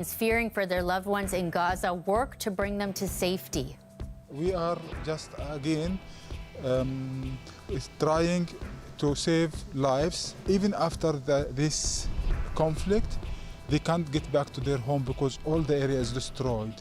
Fearing for their loved ones in Gaza, work to bring them to safety. We are just again trying to save lives. Even after this conflict, they can't get back to their home because all the area is destroyed.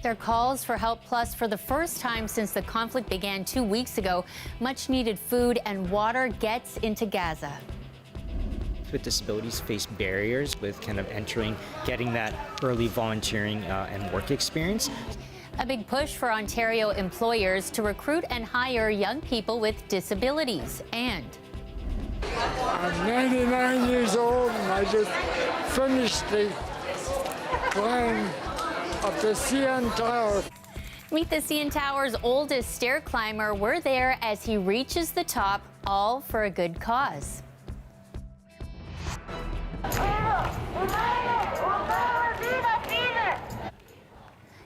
There are calls for help, plus for the first time since the conflict began 2 weeks ago, much needed food and water gets into Gaza. With disabilities face barriers with kind of getting that early volunteering and work experience. A big push for Ontario employers to recruit and hire young people with disabilities. And I'm 99 years old and I just finished the climb of the CN Tower. Meet the CN Tower's oldest stair climber. We're there as he reaches the top, all for a good cause.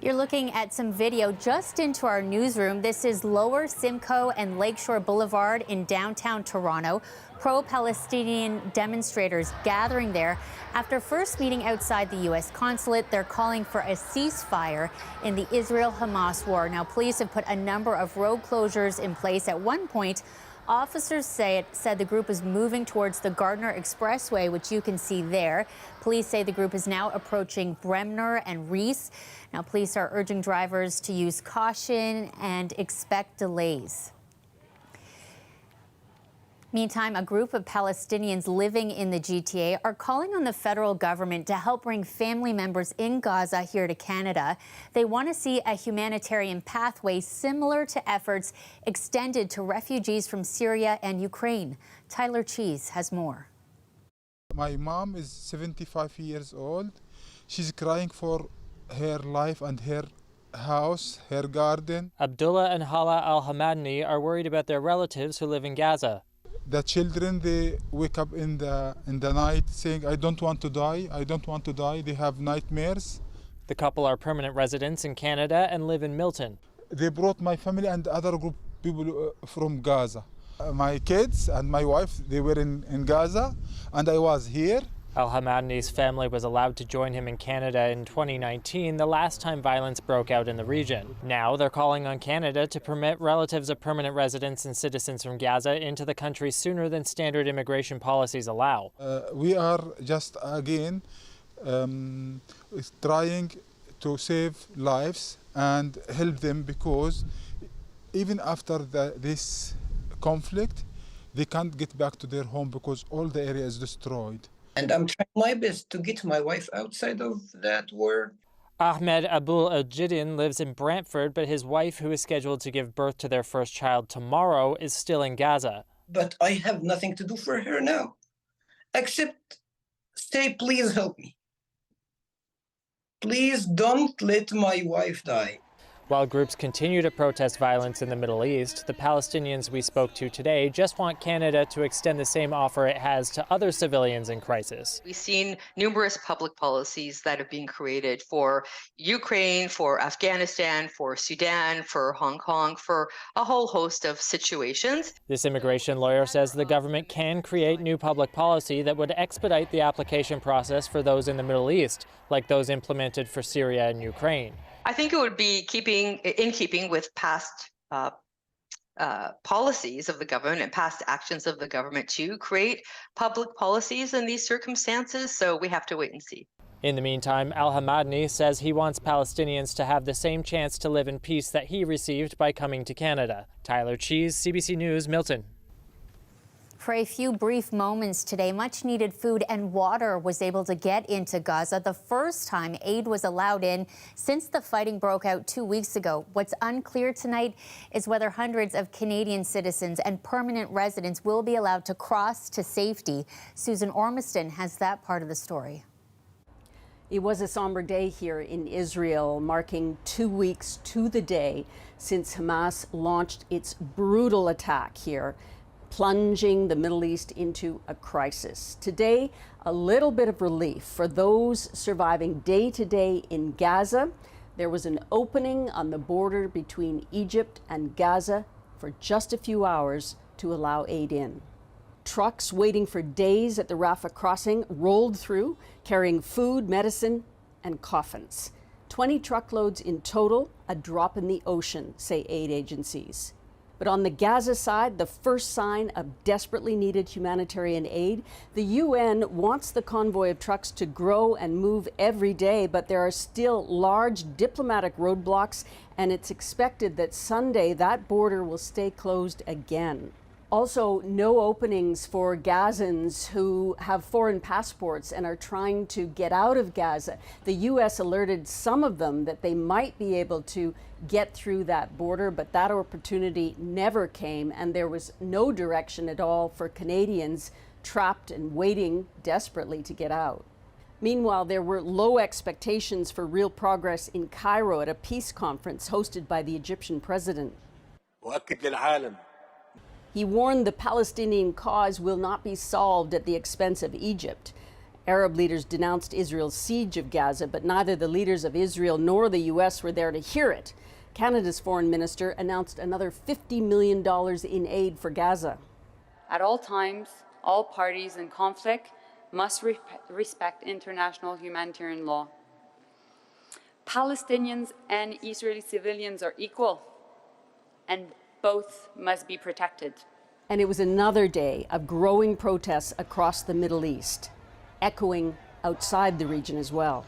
You're looking at some video just into our newsroom. This is Lower Simcoe and Lakeshore Boulevard in downtown Toronto. Pro-Palestinian demonstrators gathering there. After first meeting outside the U.S. consulate, they're calling for a ceasefire in the Israel-Hamas war. Now, police have put a number of road closures in place. At one point, officers said the group is moving towards the Gardner Expressway, which you can see there. Police say the group is now approaching Bremner and Reese. Now, police are urging drivers to use caution and expect delays. Meantime, a group of Palestinians living in the GTA are calling on the federal government to help bring family members in Gaza here to Canada. They want to see a humanitarian pathway similar to efforts extended to refugees from Syria and Ukraine. Tyler Cheese has more. My mom is 75 years old. She's crying for her life and her house, her garden. Abdullah and Hala Al-Hamadni are worried about their relatives who live in Gaza. The children, they wake up in the night saying, I don't want to die, I don't want to die. They have nightmares. The couple are permanent residents in Canada and live in Milton. They brought my family and other group people from Gaza. My kids and my wife, they were in Gaza, and I was here. Al-Hamadni's family was allowed to join him in Canada in 2019, the last time violence broke out in the region. Now they're calling on Canada to permit relatives of permanent residents and citizens from Gaza into the country sooner than standard immigration policies allow. We are just again trying to save lives and help them because even after this conflict, they can't get back to their home because all the area is destroyed. And I'm trying my best to get my wife outside of that war. Ahmed Abul Al-Jidin lives in Brantford, but his wife, who is scheduled to give birth to their first child tomorrow, is still in Gaza. But I have nothing to do for her now, except say, please help me. Please don't let my wife die. While groups continue to protest violence in the Middle East, the Palestinians we spoke to today just want Canada to extend the same offer it has to other civilians in crisis. We've seen numerous public policies that have been created for Ukraine, for Afghanistan, for Sudan, for Hong Kong, for a whole host of situations. This immigration lawyer says the government can create new public policy that would expedite the application process for those in the Middle East, like those implemented for Syria and Ukraine. I think it would be in keeping with past policies of the government and past actions of the government to create public policies in these circumstances. So we have to wait and see. In the meantime, Al-Hamadni says he wants Palestinians to have the same chance to live in peace that he received by coming to Canada. Tyler Cheese, CBC News, Milton. For a few brief moments today, much needed food and water was able to get into Gaza, the first time aid was allowed in since the fighting broke out 2 weeks ago. What's unclear tonight is whether hundreds of Canadian citizens and permanent residents will be allowed to cross to safety. Susan Ormiston has that part of the story. It was a somber day here in Israel, marking 2 weeks to the day since Hamas launched its brutal attack here, plunging the Middle East into a crisis. Today, a little bit of relief for those surviving day to day in Gaza. There was an opening on the border between Egypt and Gaza for just a few hours to allow aid in. Trucks waiting for days at the Rafah crossing rolled through, carrying food, medicine, and coffins. 20 truckloads in total, a drop in the ocean, say aid agencies. But on the Gaza side, the first sign of desperately needed humanitarian aid, the UN wants the convoy of trucks to grow and move every day, but there are still large diplomatic roadblocks, and it's expected that Sunday that border will stay closed again. Also, no openings for Gazans who have foreign passports and are trying to get out of Gaza. The U.S. alerted some of them that they might be able to get through that border, but that opportunity never came, and there was no direction at all for Canadians trapped and waiting desperately to get out. Meanwhile, there were low expectations for real progress in Cairo at a peace conference hosted by the Egyptian president. He warned the Palestinian cause will not be solved at the expense of Egypt. Arab leaders denounced Israel's siege of Gaza, but neither the leaders of Israel nor the U.S. were there to hear it. Canada's foreign minister announced another $50 million in aid for Gaza. At all times, all parties in conflict must respect international humanitarian law. Palestinians and Israeli civilians are equal, and both must be protected. And it was another day of growing protests across the Middle East, echoing outside the region as well.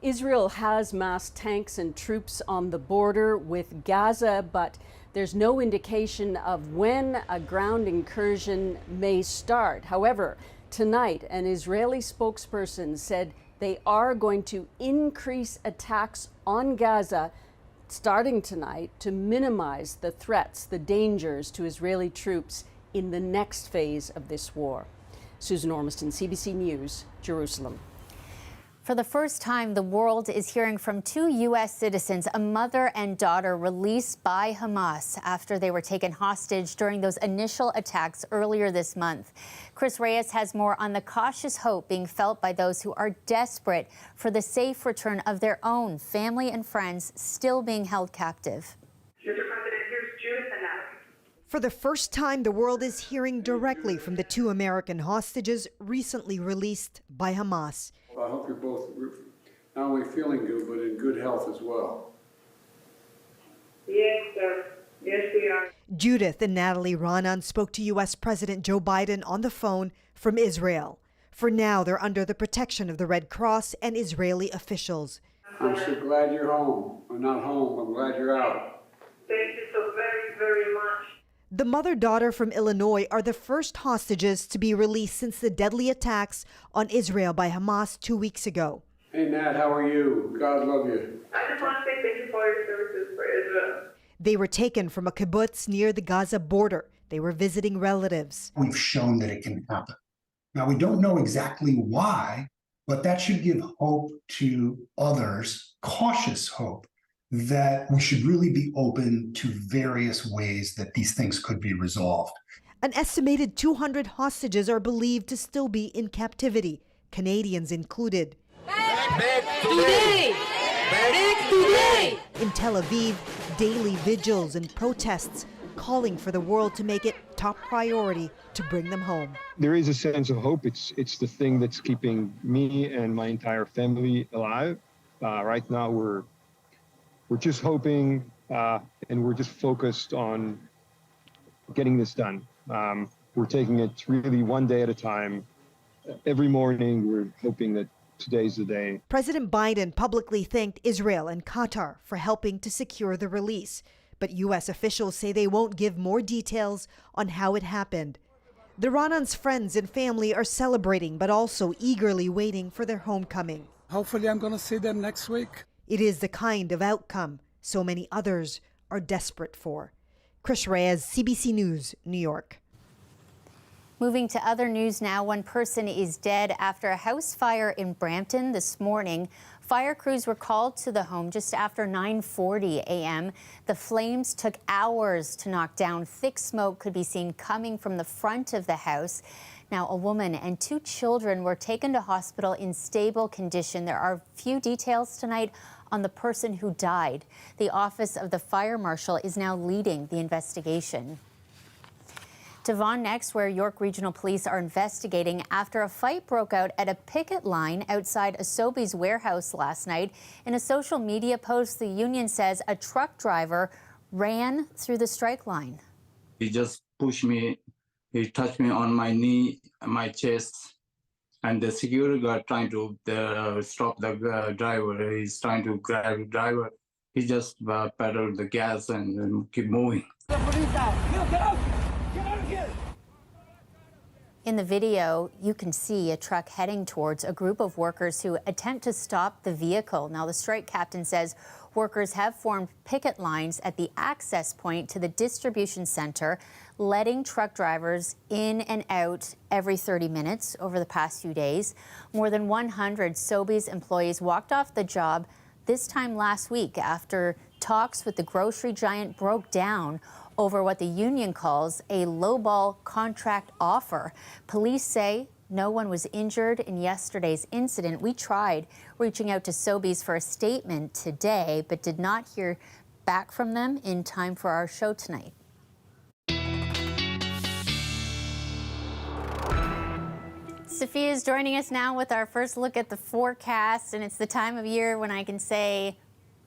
Israel has massed tanks and troops on the border with Gaza, but there's no indication of when a ground incursion may start. However, tonight, an Israeli spokesperson said they are going to increase attacks on Gaza starting tonight to minimize the threats, the dangers to Israeli troops in the next phase of this war. Susan Ormiston, CBC News, Jerusalem. For the first time, the world is hearing from two U.S. citizens, a mother and daughter released by Hamas after they were taken hostage during those initial attacks earlier this month. Chris Reyes has more on the cautious hope being felt by those who are desperate for the safe return of their own family and friends still being held captive. Mr. President, here's Judith and Natalie. For the first time, the world is hearing directly from the two American hostages recently released by Hamas. I hope you're both not only feeling good, but in good health as well. Yes, sir. Yes, we are. Judith and Natalie Raanan spoke to U.S. President Joe Biden on the phone from Israel. For now, they're under the protection of the Red Cross and Israeli officials. I'm so glad you're home. I'm not home. I'm glad you're out. Thank you so very, very much. The mother-daughter from Illinois are the first hostages to be released since the deadly attacks on Israel by Hamas 2 weeks ago. Hey, Nat, how are you? God love you. I just want to say thank you for your services for Israel. They were taken from a kibbutz near the Gaza border. They were visiting relatives. We've shown that it can happen. Now, we don't know exactly why, but that should give hope to others, cautious hope, that we should really be open to various ways that these things could be resolved. An estimated 200 hostages are believed to still be in captivity, Canadians included. Back today! Back today! In Tel Aviv, daily vigils and protests calling for the world to make it top priority to bring them home. There is a sense of hope. It's the thing that's keeping me and my entire family alive. Right now, we're just hoping and we're just focused on getting this done. We're taking it really one day at a time. Every morning, we're hoping that today's the day. President Biden publicly thanked Israel and Qatar for helping to secure the release. But U.S. officials say they won't give more details on how it happened. The Raanan's friends and family are celebrating, but also eagerly waiting for their homecoming. Hopefully, I'm going to see them next week. It is the kind of outcome so many others are desperate for. Chris Reyes, CBC News, New York. Moving to other news now, one person is dead after a house fire in Brampton this morning. Fire crews were called to the home just after 9:40 a.m. The flames took hours to knock down. Thick smoke could be seen coming from the front of the house. Now, a woman and 2 children were taken to hospital in stable condition. There are few details tonight on the person who died. The Office of the Fire Marshal is now leading the investigation. To Vaughan next, where York Regional Police are investigating after a fight broke out at a picket line outside a Sobeys warehouse last night. In a social media post, the union says a truck driver ran through the strike line. He just pushed me, he touched me on my knee, my chest, and the security guard trying to stop the driver. He's trying to grab the driver. He just pedaled the gas and keep moving. In the video, you can see a truck heading towards a group of workers who attempt to stop the vehicle. Now, the strike captain says workers have formed picket lines at the access point to the distribution center, letting truck drivers in and out every 30 minutes over the past few days. More than 100 Sobeys employees walked off the job this time last week after talks with the grocery giant broke down over what the union calls a lowball contract offer. Police say no one was injured in yesterday's incident. We tried reaching out to Sobeys for a statement today, but did not hear back from them in time for our show tonight. Sophia is joining us now with our first look at the forecast, and it's the time of year when I can say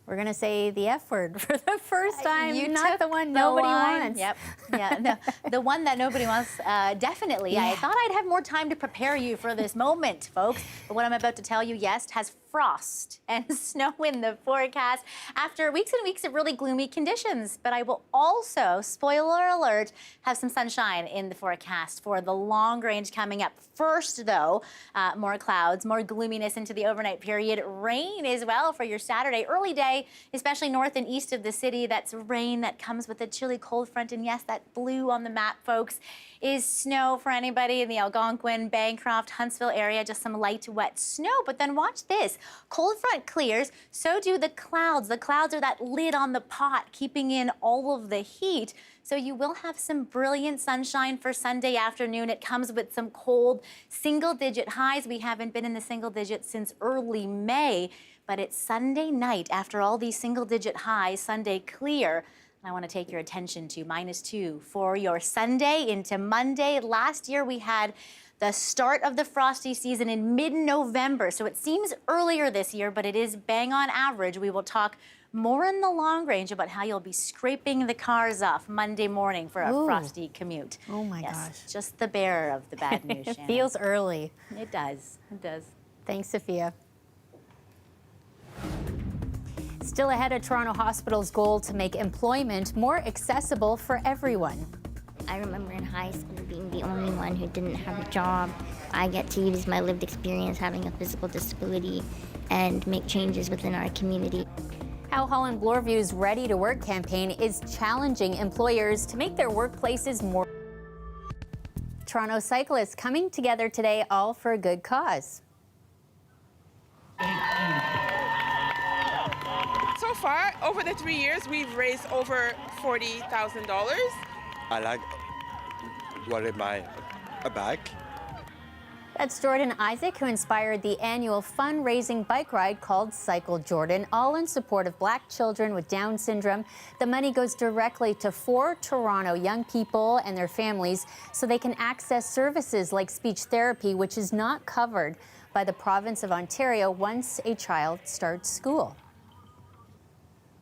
we're going to say the F word for the first time. You not took the one nobody wants. Yep. Yeah. The one that nobody wants. Definitely. Yeah. I thought I'd have more time to prepare you for this moment, folks. But what I'm about to tell you, yes, has frost and snow in the forecast after weeks and weeks of really gloomy conditions. But I will also, spoiler alert, have some sunshine in the forecast for the long range coming up. First, though, more clouds, more gloominess into the overnight period. Rain as well for your Saturday early day, especially north and east of the city. That's rain that comes with a chilly cold front. And yes, that blue on the map, folks, is snow for anybody in the Algonquin, Bancroft, Huntsville area. Just some light, wet snow. But then watch this. Cold front clears, so do the clouds. The clouds are that lid on the pot, keeping in all of the heat. So you will have some brilliant sunshine for Sunday afternoon. It comes with some cold single-digit highs. We haven't been in the single digits since early May, but it's Sunday night after all these single-digit highs, Sunday clear. I want to take your attention to -2 for your Sunday into Monday. Last year we had the start of the frosty season in mid-November, so it seems earlier this year, but it is bang on average. We will talk more in the long range about how you'll be scraping the cars off Monday morning for a frosty commute. Oh my yes, gosh. Just the bearer of the bad news, It Shannon. feels early. It does. It does. Thanks, Sophia. Still ahead of Toronto Hospital's goal to make employment more accessible for everyone. I remember in high school being the only one who didn't have a job. I get to use my lived experience having a physical disability and make changes within our community. How Holland Bloorview's Ready to Work campaign is challenging employers to make their workplaces more. Toronto cyclists coming together today, all for a good cause. So far, over the 3 years, we've raised over $40,000. I like what in my bag. That's Jordan Isaac, who inspired the annual fundraising bike ride called Cycle Jordan, all in support of Black children with Down syndrome. The money goes directly to 4 Toronto young people and their families so they can access services like speech therapy, which is not covered by the province of Ontario once a child starts school.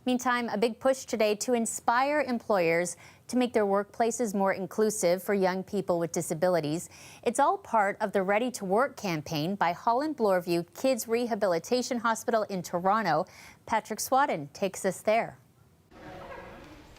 Meantime, a big push today to inspire employers to make their workplaces more inclusive for young people with disabilities. It's all part of the Ready to Work campaign by Holland Bloorview Kids Rehabilitation Hospital in Toronto. Patrick Swadden takes us there.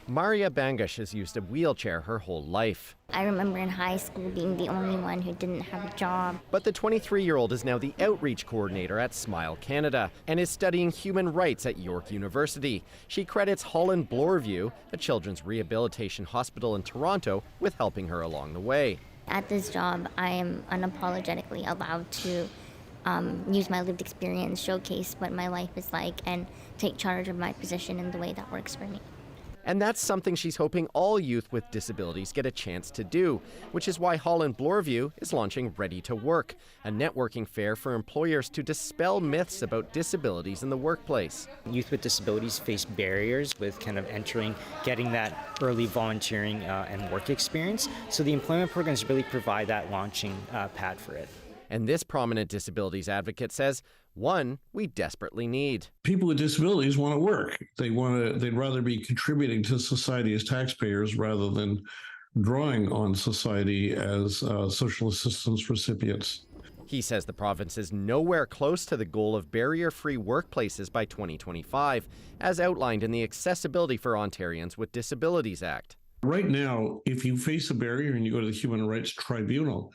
Maria Bangash has used a wheelchair her whole life. I remember in high school being the only one who didn't have a job. But the 23-year-old is now the outreach coordinator at Smile Canada and is studying human rights at York University. She credits Holland Bloorview, a children's rehabilitation hospital in Toronto, with helping her along the way. At this job, I am unapologetically allowed to use my lived experience, showcase what my life is like, and take charge of my position in the way that works for me. And that's something she's hoping all youth with disabilities get a chance to do, which is why Holland Bloorview is launching Ready to Work, a networking fair for employers to dispel myths about disabilities in the workplace. Youth with disabilities face barriers with kind of entering, getting that early volunteering and work experience. So the employment programs really provide that launching pad for it. And this prominent disabilities advocate says, one we desperately need. People with disabilities want to work. They'd rather be contributing to society as taxpayers rather than drawing on society as social assistance recipients. He says the province is nowhere close to the goal of barrier-free workplaces by 2025, as outlined in the Accessibility for Ontarians with Disabilities Act. Right now, if you face a barrier and you go to the Human Rights Tribunal,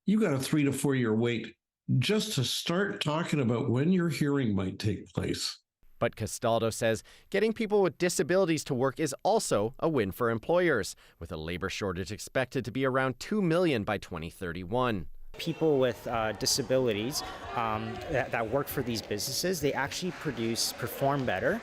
you got a 3 to 4 year wait just to start talking about when your hearing might take place. But Castaldo says getting people with disabilities to work is also a win for employers, with a labor shortage expected to be around 2 million by 2031. People with disabilities that work for these businesses, they actually perform better.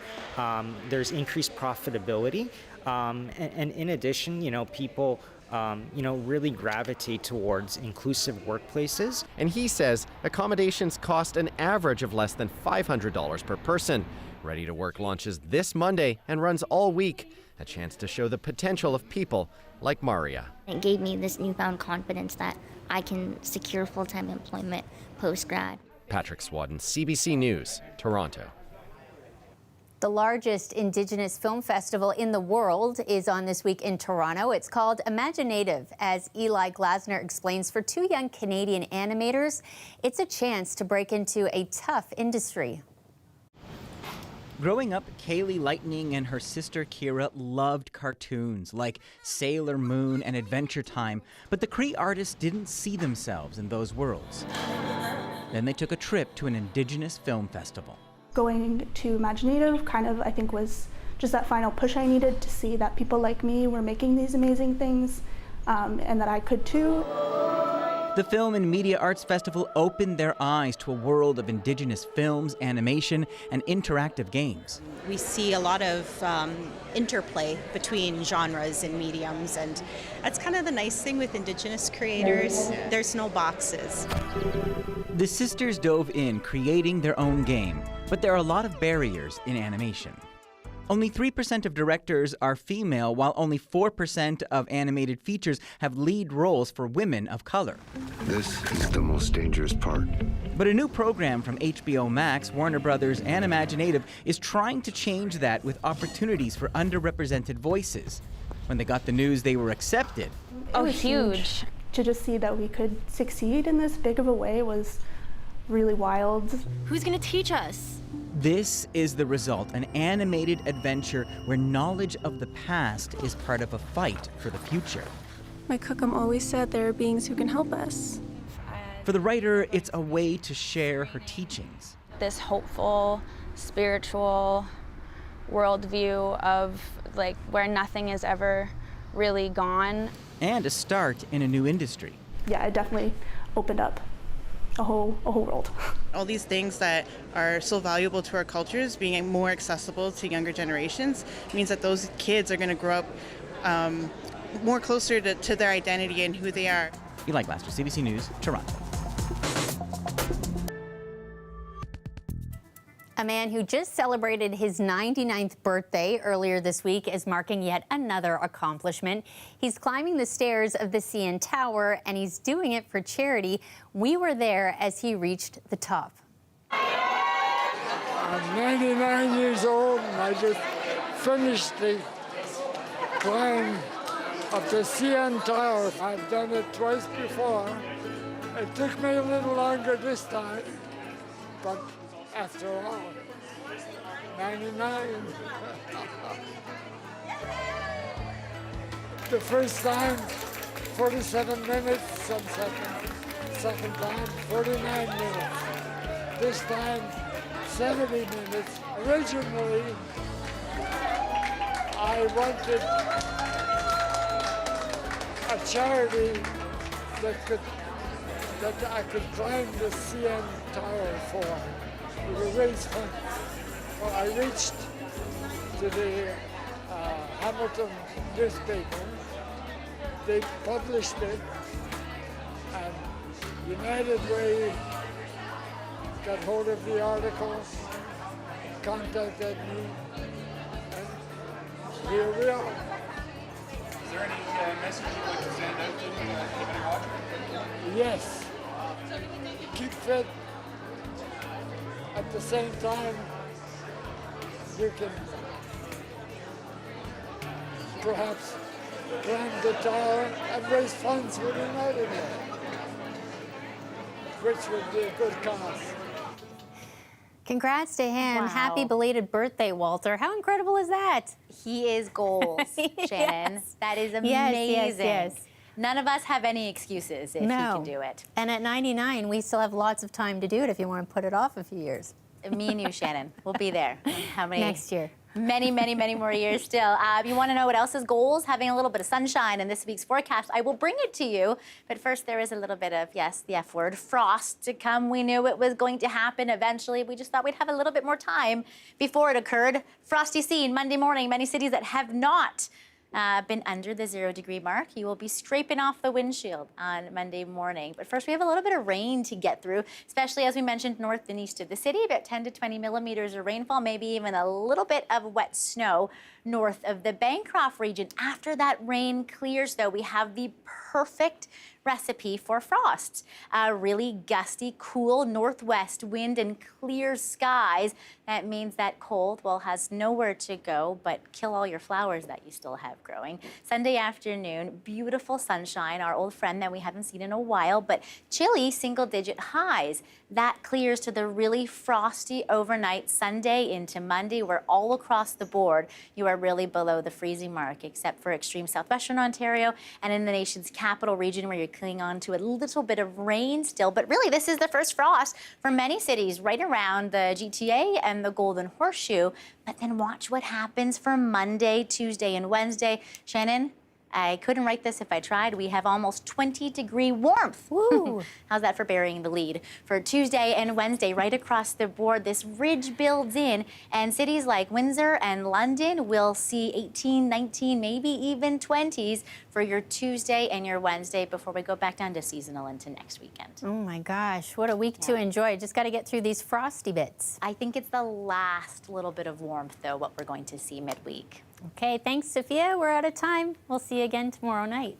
There's increased profitability. And in addition, people really gravitate towards inclusive workplaces. And he says accommodations cost an average of less than $500 per person. Ready to Work launches this Monday and runs all week, a chance to show the potential of people like Maria. It gave me this newfound confidence that I can secure full-time employment post-grad. Patrick Swadden, CBC News, Toronto. The largest Indigenous film festival in the world is on this week in Toronto. It's called Imaginative. As Eli Glasner explains, for two young Canadian animators, it's a chance to break into a tough industry. Growing up, Kaylee Lightning and her sister Kira loved cartoons like Sailor Moon and Adventure Time, but the Cree artists didn't see themselves in those worlds. Then they took a trip to an Indigenous film festival. Going to Imaginative I think was just that final push I needed to see that people like me were making these amazing things and that I could too. The Film and Media Arts Festival opened their eyes to a world of Indigenous films, animation, and interactive games. We see a lot of interplay between genres and mediums, and that's kind of the nice thing with Indigenous creators. There's no boxes. The sisters dove in, creating their own game, but there are a lot of barriers in animation. Only 3% of directors are female, while only 4% of animated features have lead roles for women of color. This is the most dangerous part. But a new program from HBO Max, Warner Brothers, and Imaginative is trying to change that with opportunities for underrepresented voices. When they got the news they were accepted. Oh, huge. To just see that we could succeed in this big of a way was really wild. Who's going to teach us? This is the result, an animated adventure where knowledge of the past is part of a fight for the future. My cookum always said there are beings who can help us. For the writer, it's a way to share her teachings. This hopeful, spiritual worldview of where nothing is ever really gone. And a start in a new industry. Yeah, it definitely opened up a whole world. All these things that are so valuable to our cultures being more accessible to younger generations means that those kids are going to grow up more closer to their identity and who they are. Eli Glasner, CBC News, Toronto. A man who just celebrated his 99th birthday earlier this week is marking yet another accomplishment. He's climbing the stairs of the CN Tower, and he's doing it for charity. We were there as he reached the top. I'm 99 years old, and I just finished the climb of the CN Tower. I've done it twice before. It took me a little longer this time, but after all, 99. The first time, 47 minutes, some seconds. Second time, 49 minutes. This time, 70 minutes. Originally, I wanted a charity that I could climb the CN Tower for. We raise funds. Well, I reached to the Hamilton newspaper. They published it, and United Way got hold of the article, contacted me, and here we are. Is there any message you'd like to send out to anybody watching? Yes. Keep fit. At the same time, you can perhaps climb the tower and raise funds for United Way, which would be a good cause. Congrats to him. Wow. Happy belated birthday, Walter. How incredible is that? He is goals, Shannon. Yes. That is Yes, amazing. yes. None of us have any excuses if he can do it. And at 99, we still have lots of time to do it if you want to put it off a few years. Me and you, Shannon, we'll be there. How many? Next year. Many, many, many more years still. You want to know what else is goals? Having a little bit of sunshine in this week's forecast. I will bring it to you. But first, there is a little bit of, yes, the F word, frost to come. We knew it was going to happen eventually. We just thought we'd have a little bit more time before it occurred. Frosty scene Monday morning. Many cities that have not been under the 0-degree mark. You will be scraping off the windshield on Monday morning. But first, we have a little bit of rain to get through, especially as we mentioned north and east of the city, about 10 to 20 millimeters of rainfall, maybe even a little bit of wet snow north of the Bancroft region. After that rain clears, though, we have the perfect recipe for frost. A really gusty, cool northwest wind and clear skies. That means that cold, well, has nowhere to go but kill all your flowers that you still have growing. Sunday afternoon, beautiful sunshine, our old friend that we haven't seen in a while, but chilly single-digit highs. That clears to the really frosty overnight Sunday into Monday, where all across the board you are really below the freezing mark, except for extreme southwestern Ontario and in the nation's capital region, where you're clinging on to a little bit of rain still. But really, this is the first frost for many cities right around the GTA and the Golden Horseshoe. But then watch what happens for Monday, Tuesday, and Wednesday. Shannon, I couldn't write this if I tried. We have almost 20-degree warmth. Woo! How's that for burying the lead? For Tuesday and Wednesday, right across the board, this ridge builds in, and cities like Windsor and London will see 18, 19, maybe even 20s for your Tuesday and your Wednesday before we go back down to seasonal into next weekend. Oh my gosh, what a week to enjoy. Just got to get through these frosty bits. I think it's the last little bit of warmth, though, what we're going to see midweek. Okay, thanks, Sophia. We're out of time. We'll see you again tomorrow night.